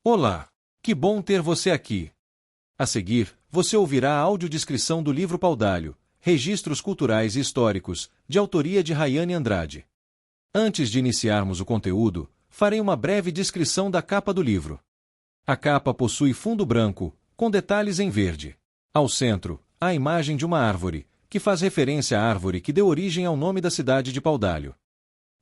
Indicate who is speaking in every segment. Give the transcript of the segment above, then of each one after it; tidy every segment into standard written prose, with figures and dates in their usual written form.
Speaker 1: Olá! Que bom ter você aqui! A seguir, você ouvirá a audiodescrição do livro Paudalho, Registros Culturais e Históricos, de autoria de Rayane Andrade. Antes de iniciarmos o conteúdo, farei uma breve descrição da capa do livro. A capa possui fundo branco, com detalhes em verde. Ao centro, há a imagem de uma árvore, que faz referência à árvore que deu origem ao nome da cidade de Paudalho.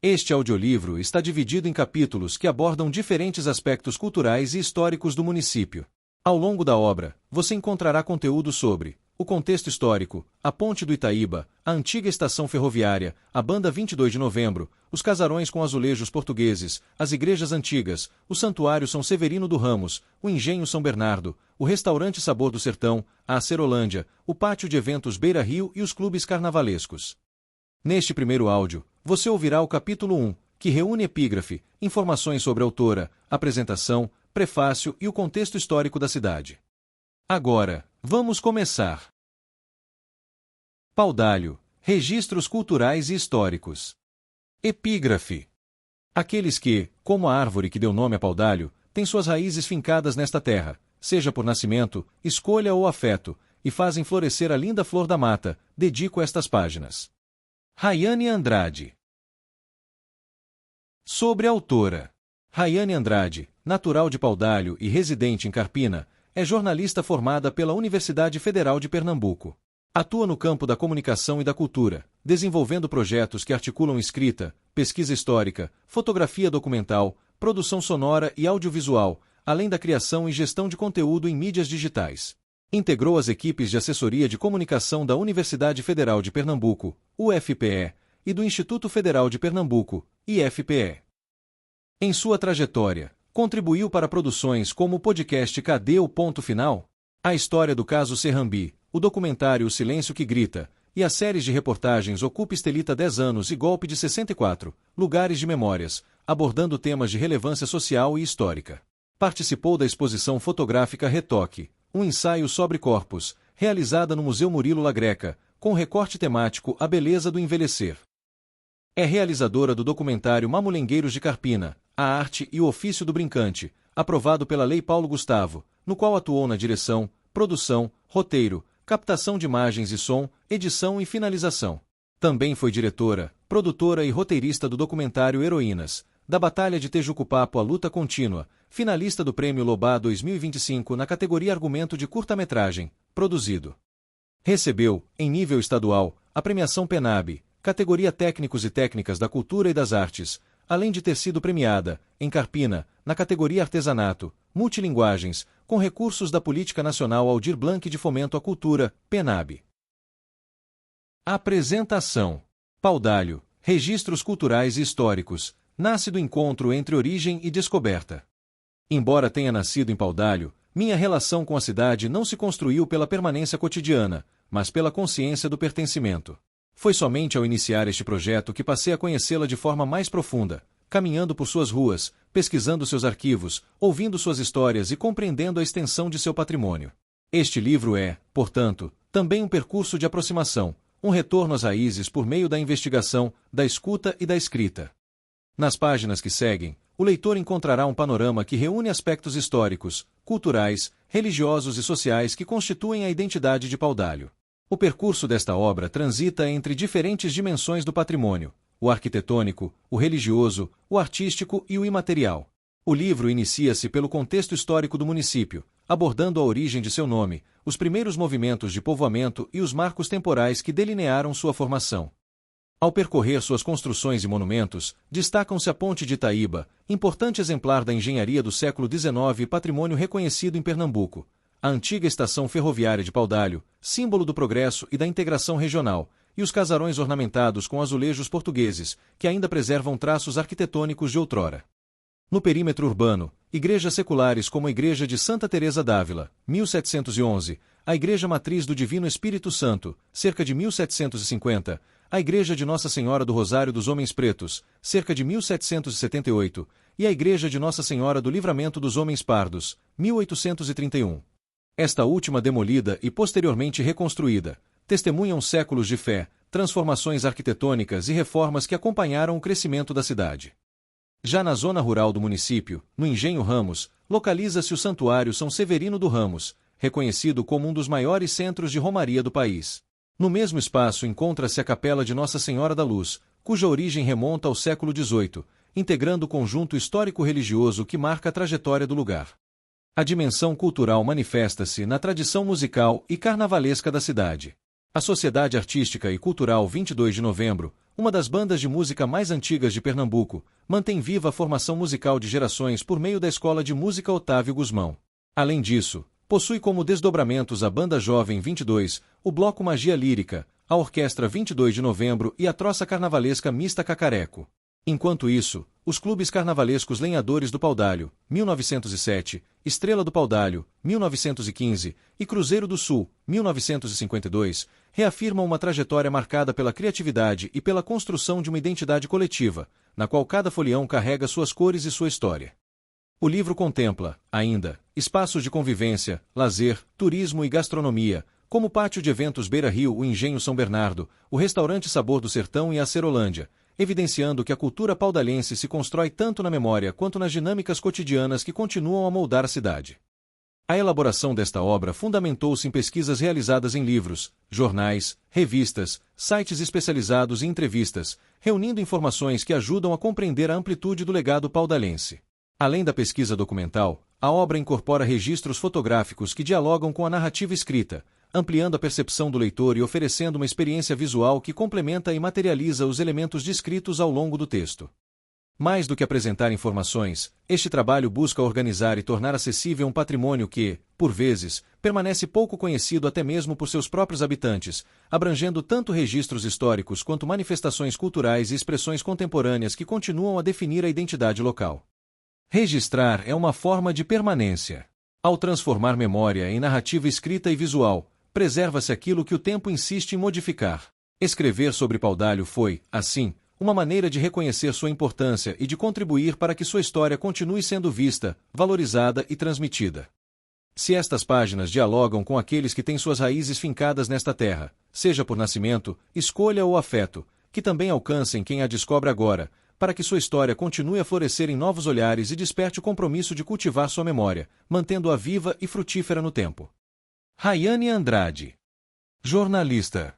Speaker 1: Este audiolivro está dividido em capítulos que abordam diferentes aspectos culturais e históricos do município. Ao longo da obra, você encontrará conteúdo sobre o contexto histórico, a Ponte do Itaíba, a antiga estação ferroviária, a Banda 22 de Novembro, os casarões com azulejos portugueses, as igrejas antigas, o Santuário São Severino do Ramos, o Engenho São Bernardo, o Restaurante Sabor do Sertão, a Acerolândia, o Pátio de Eventos Beira Rio e os clubes carnavalescos. Neste primeiro áudio, você ouvirá o capítulo 1, que reúne epígrafe, informações sobre a autora, apresentação, prefácio e o contexto histórico da cidade. Agora, vamos começar. Paudalho, Registros Culturais e Históricos. Epígrafe. Aqueles que, como a árvore que deu nome a Paudalho, têm suas raízes fincadas nesta terra, seja por nascimento, escolha ou afeto, e fazem florescer a linda flor da mata, dedico estas páginas. Rayane Andrade. Sobre a autora. Rayane Andrade, natural de Paudalho e residente em Carpina, é jornalista formada pela Universidade Federal de Pernambuco. Atua no campo da comunicação e da cultura, desenvolvendo projetos que articulam escrita, pesquisa histórica, fotografia documental, produção sonora e audiovisual, além da criação e gestão de conteúdo em mídias digitais. Integrou as equipes de assessoria de comunicação da Universidade Federal de Pernambuco, UFPE, e do Instituto Federal de Pernambuco, IFPE. Em sua trajetória, contribuiu para produções como o podcast Cadê o Ponto Final?, a história do caso Serrambi, o documentário O Silêncio que Grita, e as séries de reportagens Ocupa Estelita 10 anos e Golpe de 64, Lugares de Memórias, abordando temas de relevância social e histórica. Participou da exposição fotográfica Retoque, um ensaio sobre corpos, realizada no Museu Murilo La Greca, com recorte temático A Beleza do Envelhecer. É realizadora do documentário Mamulengueiros de Carpina, A Arte e o Ofício do Brincante, aprovado pela Lei Paulo Gustavo, no qual atuou na direção, produção, roteiro, captação de imagens e som, edição e finalização. Também foi diretora, produtora e roteirista do documentário Heroínas, da Batalha de Tejucupapo à Luta Contínua, finalista do Prêmio Lobá 2025 na categoria Argumento de Curta-Metragem, produzido. Recebeu, em nível estadual, a premiação PENAB, categoria Técnicos e Técnicas da Cultura e das Artes, além de ter sido premiada, em Carpina, na categoria Artesanato, Multilinguagens, com recursos da Política Nacional Aldir Blanc de Fomento à Cultura, PENAB. Apresentação. Paudalho, Registros Culturais e Históricos, nasce do encontro entre origem e descoberta. Embora tenha nascido em Paudalho, minha relação com a cidade não se construiu pela permanência cotidiana, mas pela consciência do pertencimento. Foi somente ao iniciar este projeto que passei a conhecê-la de forma mais profunda, caminhando por suas ruas, pesquisando seus arquivos, ouvindo suas histórias e compreendendo a extensão de seu patrimônio. Este livro é, portanto, também um percurso de aproximação, um retorno às raízes por meio da investigação, da escuta e da escrita. Nas páginas que seguem, o leitor encontrará um panorama que reúne aspectos históricos, culturais, religiosos e sociais que constituem a identidade de Paudalho. O percurso desta obra transita entre diferentes dimensões do patrimônio: o arquitetônico, o religioso, o artístico e o imaterial. O livro inicia-se pelo contexto histórico do município, abordando a origem de seu nome, os primeiros movimentos de povoamento e os marcos temporais que delinearam sua formação. Ao percorrer suas construções e monumentos, destacam-se a Ponte de Itaíba, importante exemplar da engenharia do século XIX e patrimônio reconhecido em Pernambuco, a antiga estação ferroviária de Paudalho, símbolo do progresso e da integração regional, e os casarões ornamentados com azulejos portugueses, que ainda preservam traços arquitetônicos de outrora. No perímetro urbano, igrejas seculares como a Igreja de Santa Teresa d'Ávila, 1711, a Igreja Matriz do Divino Espírito Santo, cerca de 1750, a Igreja de Nossa Senhora do Rosário dos Homens Pretos, cerca de 1778, e a Igreja de Nossa Senhora do Livramento dos Homens Pardos, 1831. Esta última demolida e posteriormente reconstruída, testemunham séculos de fé, transformações arquitetônicas e reformas que acompanharam o crescimento da cidade. Já na zona rural do município, no Engenho Ramos, localiza-se o Santuário São Severino do Ramos, reconhecido como um dos maiores centros de romaria do país. No mesmo espaço encontra-se a Capela de Nossa Senhora da Luz, cuja origem remonta ao século XVIII, integrando o conjunto histórico-religioso que marca a trajetória do lugar. A dimensão cultural manifesta-se na tradição musical e carnavalesca da cidade. A Sociedade Artística e Cultural 22 de Novembro, uma das bandas de música mais antigas de Pernambuco, mantém viva a formação musical de gerações por meio da Escola de Música Otávio Guzmão. Além disso, possui como desdobramentos a Banda Jovem 22, o Bloco Magia Lírica, a Orquestra 22 de Novembro e a Troça Carnavalesca Mista Cacareco. Enquanto isso, os clubes carnavalescos Lenhadores do Paudalho, 1907, Estrela do Paudalho, 1915 e Cruzeiro do Sul, 1952, reafirmam uma trajetória marcada pela criatividade e pela construção de uma identidade coletiva, na qual cada folião carrega suas cores e sua história. O livro contempla, ainda, espaços de convivência, lazer, turismo e gastronomia, como o Pátio de Eventos Beira-Rio, o Engenho São Bernardo, o Restaurante Sabor do Sertão e a Cerolândia, evidenciando que a cultura paudalense se constrói tanto na memória quanto nas dinâmicas cotidianas que continuam a moldar a cidade. A elaboração desta obra fundamentou-se em pesquisas realizadas em livros, jornais, revistas, sites especializados e entrevistas, reunindo informações que ajudam a compreender a amplitude do legado paudalense. Além da pesquisa documental, a obra incorpora registros fotográficos que dialogam com a narrativa escrita, ampliando a percepção do leitor e oferecendo uma experiência visual que complementa e materializa os elementos descritos ao longo do texto. Mais do que apresentar informações, este trabalho busca organizar e tornar acessível um patrimônio que, por vezes, permanece pouco conhecido até mesmo por seus próprios habitantes, abrangendo tanto registros históricos quanto manifestações culturais e expressões contemporâneas que continuam a definir a identidade local. Registrar é uma forma de permanência. Ao transformar memória em narrativa escrita e visual, preserva-se aquilo que o tempo insiste em modificar. Escrever sobre Paudalho foi, assim, uma maneira de reconhecer sua importância e de contribuir para que sua história continue sendo vista, valorizada e transmitida. Se estas páginas dialogam com aqueles que têm suas raízes fincadas nesta terra, seja por nascimento, escolha ou afeto, que também alcancem quem a descobre agora, para que sua história continue a florescer em novos olhares e desperte o compromisso de cultivar sua memória, mantendo-a viva e frutífera no tempo. Rayane Andrade. Jornalista.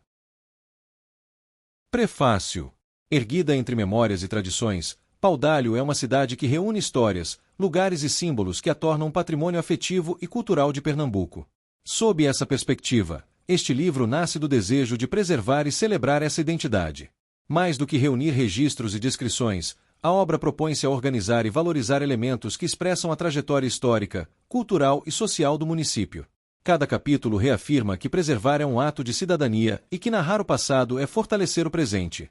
Speaker 1: Prefácio. Erguida entre memórias e tradições, Paudalho é uma cidade que reúne histórias, lugares e símbolos que a tornam um patrimônio afetivo e cultural de Pernambuco. Sob essa perspectiva, este livro nasce do desejo de preservar e celebrar essa identidade. Mais do que reunir registros e descrições, a obra propõe-se a organizar e valorizar elementos que expressam a trajetória histórica, cultural e social do município. Cada capítulo reafirma que preservar é um ato de cidadania e que narrar o passado é fortalecer o presente.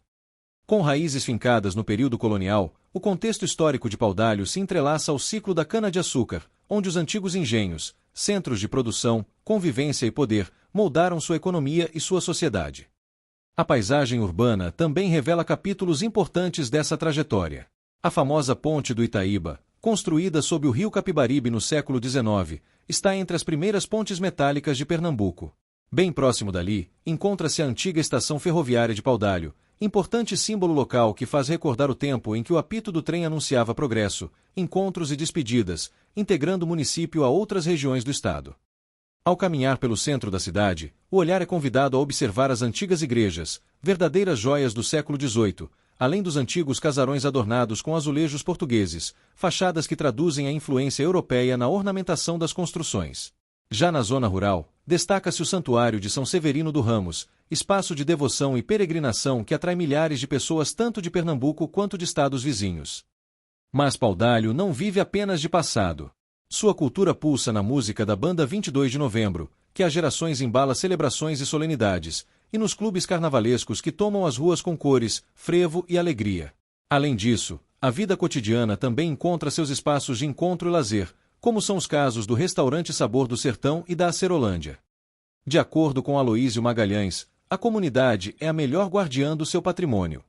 Speaker 1: Com raízes fincadas no período colonial, o contexto histórico de Paudalho se entrelaça ao ciclo da cana-de-açúcar, onde os antigos engenhos, centros de produção, convivência e poder, moldaram sua economia e sua sociedade. A paisagem urbana também revela capítulos importantes dessa trajetória. A famosa Ponte do Itaíba, construída sob o rio Capibaribe no século XIX, está entre as primeiras pontes metálicas de Pernambuco. Bem próximo dali, encontra-se a antiga estação ferroviária de Paudalho, importante símbolo local que faz recordar o tempo em que o apito do trem anunciava progresso, encontros e despedidas, integrando o município a outras regiões do estado. Ao caminhar pelo centro da cidade, o olhar é convidado a observar as antigas igrejas, verdadeiras joias do século XVIII, além dos antigos casarões adornados com azulejos portugueses, fachadas que traduzem a influência europeia na ornamentação das construções. Já na zona rural, destaca-se o Santuário de São Severino do Ramos, espaço de devoção e peregrinação que atrai milhares de pessoas tanto de Pernambuco quanto de estados vizinhos. Mas Paudalho não vive apenas de passado. Sua cultura pulsa na música da Banda 22 de Novembro, que há gerações embala celebrações e solenidades, e nos clubes carnavalescos que tomam as ruas com cores, frevo e alegria. Além disso, a vida cotidiana também encontra seus espaços de encontro e lazer, como são os casos do Restaurante Sabor do Sertão e da Acerolândia. De acordo com Aloísio Magalhães, a comunidade é a melhor guardiã do seu patrimônio.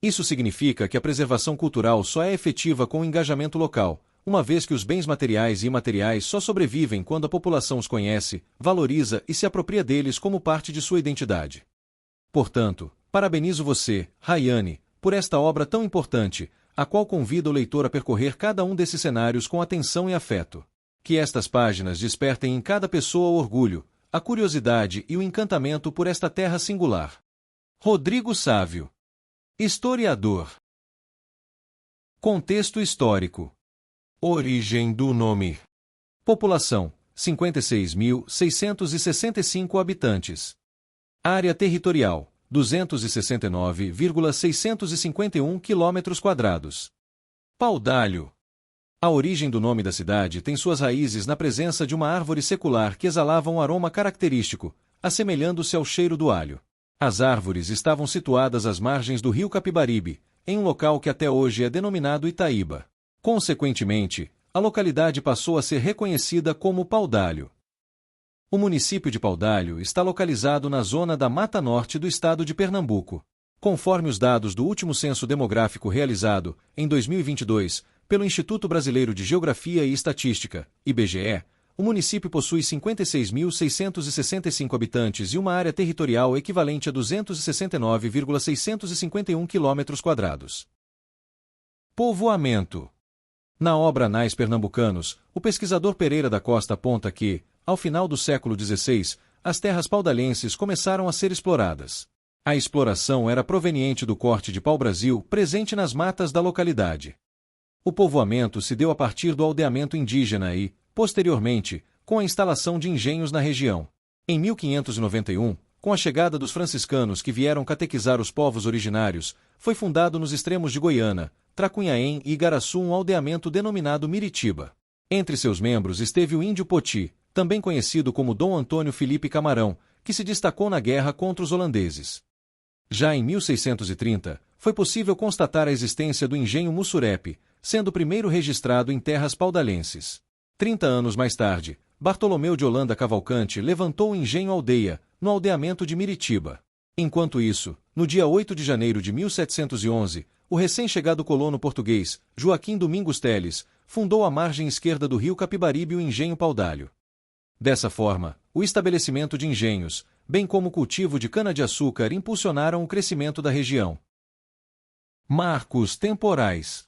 Speaker 1: Isso significa que a preservação cultural só é efetiva com o engajamento local, uma vez que os bens materiais e imateriais só sobrevivem quando a população os conhece, valoriza e se apropria deles como parte de sua identidade. Portanto, parabenizo você, Rayane, por esta obra tão importante, a qual convida o leitor a percorrer cada um desses cenários com atenção e afeto. Que estas páginas despertem em cada pessoa o orgulho, a curiosidade e o encantamento por esta terra singular. Rodrigo Sávio. Historiador. Contexto histórico. Origem do nome. População: 56.665 habitantes. Área territorial: 269,651 km². Paudalho. A origem do nome da cidade tem suas raízes na presença de uma árvore secular que exalava um aroma característico, assemelhando-se ao cheiro do alho. As árvores estavam situadas às margens do rio Capibaribe, em um local que até hoje é denominado Itaíba. Consequentemente, a localidade passou a ser reconhecida como Paudalho. O município de Paudalho está localizado na zona da Mata Norte do estado de Pernambuco. Conforme os dados do último censo demográfico realizado, em 2022, pelo Instituto Brasileiro de Geografia e Estatística, IBGE, o município possui 56.665 habitantes e uma área territorial equivalente a 269,651 km². Povoamento. Na obra Anais Pernambucanos, o pesquisador Pereira da Costa aponta que, ao final do século XVI, as terras paudalenses começaram a ser exploradas. A exploração era proveniente do corte de pau-brasil presente nas matas da localidade. O povoamento se deu a partir do aldeamento indígena e, posteriormente, com a instalação de engenhos na região. Em 1591, com a chegada dos franciscanos que vieram catequizar os povos originários, foi fundado nos extremos de Goiânia, Tracunhaém e Igaraçu um aldeamento denominado Miritiba. Entre seus membros esteve o índio Poti, também conhecido como Dom Antônio Felipe Camarão, que se destacou na guerra contra os holandeses. Já em 1630, foi possível constatar a existência do engenho Mussurepe, sendo o primeiro registrado em terras paudalenses. 30 anos mais tarde, Bartolomeu de Holanda Cavalcante levantou o engenho Aldeia, no aldeamento de Miritiba. Enquanto isso, no dia 8 de janeiro de 1711, o recém-chegado colono português, Joaquim Domingos Teles, fundou à margem esquerda do rio Capibaribe o engenho Paudalho. Dessa forma, o estabelecimento de engenhos, bem como o cultivo de cana-de-açúcar impulsionaram o crescimento da região. Marcos temporais.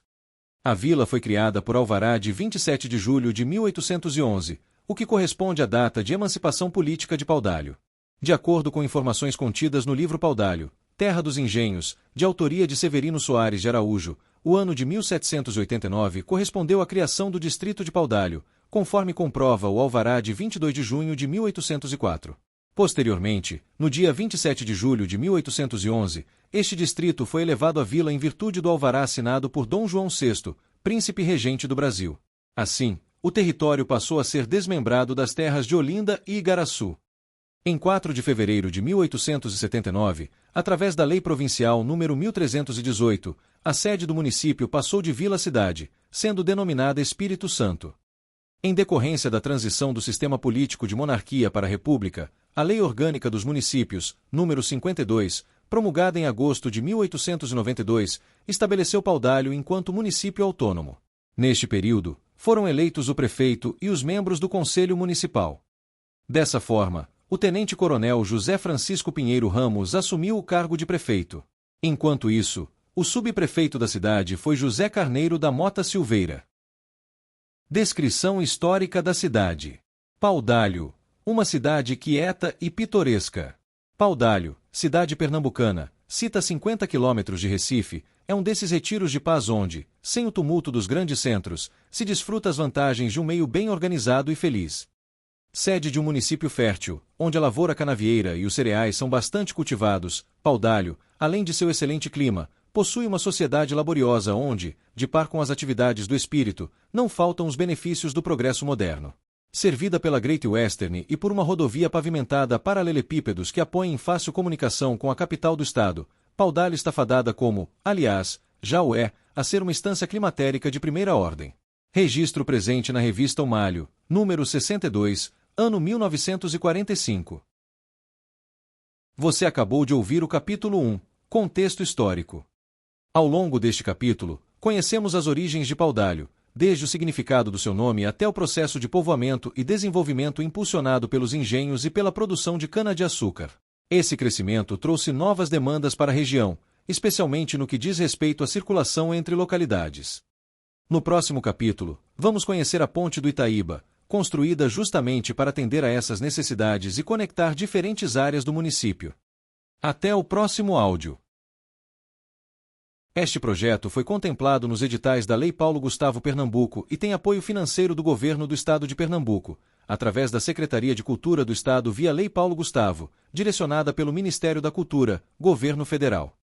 Speaker 1: A vila foi criada por alvará de 27 de julho de 1811, o que corresponde à data de emancipação política de Paudalho. De acordo com informações contidas no livro Paudalho, Terra dos Engenhos, de autoria de Severino Soares de Araújo, o ano de 1789 correspondeu à criação do distrito de Paudalho, conforme comprova o alvará de 22 de junho de 1804. Posteriormente, no dia 27 de julho de 1811, este distrito foi elevado à vila em virtude do alvará assinado por Dom João VI, príncipe regente do Brasil. Assim, o território passou a ser desmembrado das terras de Olinda e Igaraçu. Em 4 de fevereiro de 1879, através da Lei Provincial nº 1318, a sede do município passou de vila a cidade, sendo denominada Espírito Santo. Em decorrência da transição do sistema político de monarquia para a república, a Lei Orgânica dos Municípios, número 52, promulgada em agosto de 1892, estabeleceu Paudalho enquanto município autônomo. Neste período, foram eleitos o prefeito e os membros do Conselho Municipal. Dessa forma, o tenente-coronel José Francisco Pinheiro Ramos assumiu o cargo de prefeito. Enquanto isso, o subprefeito da cidade foi José Carneiro da Mota Silveira. Descrição histórica da cidade. Paudalho, uma cidade quieta e pitoresca. Paudalho, cidade pernambucana, cita a 50 quilômetros de Recife, é um desses retiros de paz onde, sem o tumulto dos grandes centros, se desfruta as vantagens de um meio bem organizado e feliz. Sede de um município fértil, onde a lavoura canavieira e os cereais são bastante cultivados, Paudalho, além de seu excelente clima, possui uma sociedade laboriosa onde, de par com as atividades do espírito, não faltam os benefícios do progresso moderno. Servida pela Great Western e por uma rodovia pavimentada paralelepípedos que apoia em fácil comunicação com a capital do estado, Paudalho está fadada como, aliás, já o é, a ser uma estância climatérica de primeira ordem. Registro presente na revista O Malho, número 62, ano 1945. Você acabou de ouvir o capítulo 1, Contexto Histórico. Ao longo deste capítulo, conhecemos as origens de Paudalho, desde o significado do seu nome até o processo de povoamento e desenvolvimento impulsionado pelos engenhos e pela produção de cana-de-açúcar. Esse crescimento trouxe novas demandas para a região, especialmente no que diz respeito à circulação entre localidades. No próximo capítulo, vamos conhecer a Ponte do Itaíba, construída justamente para atender a essas necessidades e conectar diferentes áreas do município. Até o próximo áudio. Este projeto foi contemplado nos editais da Lei Paulo Gustavo Pernambuco e tem apoio financeiro do Governo do Estado de Pernambuco, através da Secretaria de Cultura do Estado via Lei Paulo Gustavo, direcionada pelo Ministério da Cultura, Governo Federal.